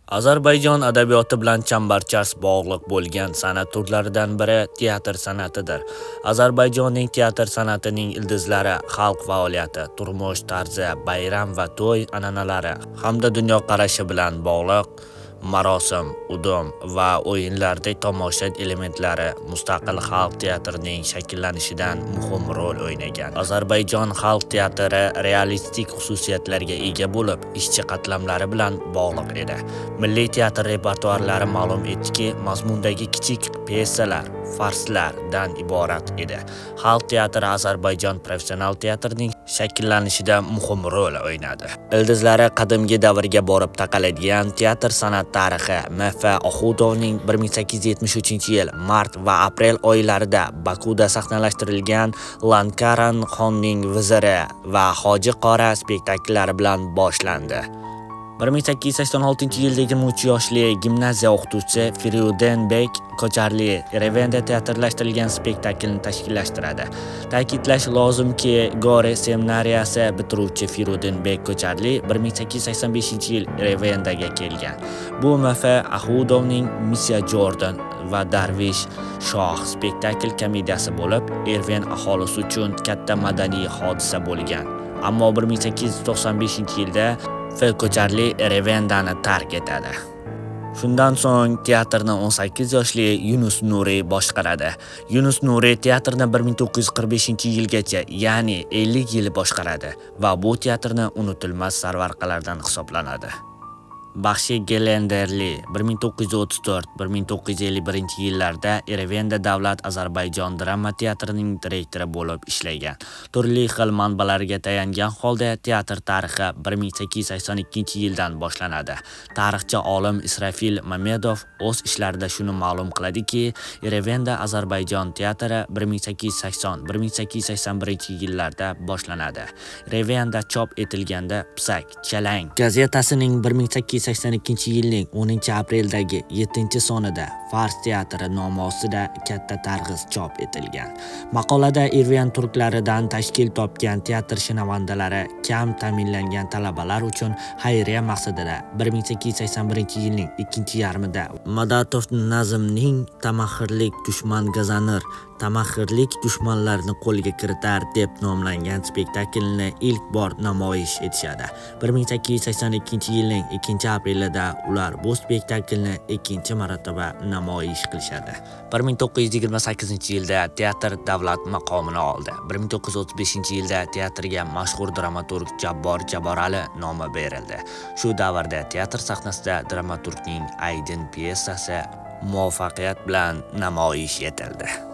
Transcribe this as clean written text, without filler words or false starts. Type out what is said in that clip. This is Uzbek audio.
Ozarbayjon adabiyoti bilan chambarchas bog'liq bo'lgan san'at turlaridan biri teatr san'atidir. Ozarbayjonning teatr san'atining ildizlari xalq faoliyati, turmush tarzi, bayram va to'y an'analari hamda dunyoqarashi bilan bog'liq marosim, udum va o'yinlardek tomosha elementlari mustaqil xalq teatrining shakllanishidan muhim rol o'ynagan. Ozarbayjon xalq teatri realistik xususiyatlarga ega bo'lib, ishchi qatlamlari bilan bog'liq edi. Milliy teatr repertuarlari ma'lum etdiki, mazmundagi kichik pyesalar, farslardan iborat edi. Xalq teatri Ozarbayjon professional teatrining shakllanishida muhim rol o'ynadi. Ildizlari qadimgi davrga borib taqaladigan teatr san'at tarixi M.F. Ahudovning 1873-yil mart va aprel oylarida Bakuda sahnalashtirilgan Lankaran xonning viziri va Hoji Qora spektakllari bilan boshlandi. 1886-yilda 23 yoshli gimnaziya o'qituvchisi Firudenbek Ko'charli Yerevanda teatrlashtirilgan spektaklni tashkillashtiradi. Ta'kidlash lozimki, Gore seminariyasi bitiruvchi Firudenbek Ko'charli 1885-yil Yerevandaga kelgan. Bu M.F. Ahudovning Missiya Jordan va Darvish Shoh spektakl komediyasi bo'lib, Yerevan aholisi uchun katta madaniy hodisa bo'lgan. Ammo 1895-yilda Ko'charli Yerevandani tark etadi. Shundan so'ng teatrni 18 yoshli Yunus Nuriy boshqaradi. Yunus Nuriy teatrni 1945-yilgacha, ya'ni 50 yil boshqaradi va bu teatrni unutilmas sarvarqalardan hisoblanadi. Baxshi Gelenderli 1934-1951 yillarda Davlat Ozarbayjon drama teatrining direktori bo'lib ishlagan. Turli xil manbalarga tayangan holda teatr tarixi 1882-yildan boshlanadi. Tarixchi olim Israfil Mamedov o'z ishlarida shuni ma'lum qiladiki, Yerevanda Ozarbayjon teatri 1880-1881-yillarda boshlanadi. Yerevanda chop etilganda Psak Chalang gazetasining 1882-yilning 10-apreldagi 7-sonida Fars teatri nomi ostida katta targ'iz chop etilgan. Maqolada Yervan turklaridan tashkil topgan teatr shinavandalari kam ta'minlangan talabalar uchun xayriya maqsadida 1881-yilning 2-yarmida Madatov Nazmning Tamahirlik dushman gazanir, tamahirlik dushmanlarni qo'lga kiritar deb nomlangan spektaklni ilk bor namoyish etishadi. 1882-yilning 2-aprelida ular bu spektaklni 2-marotaba namoyish qilishadi. 1928-yilda teatr davlat maqomini oldi. 1935-yilda teatrga mashhur dramaturg Jabbor Jabborali nomi berildi. Shu davrda teatr sahnasida dramaturgning Aydin pyesasi muvaffaqiyat bilan namoyish etildi.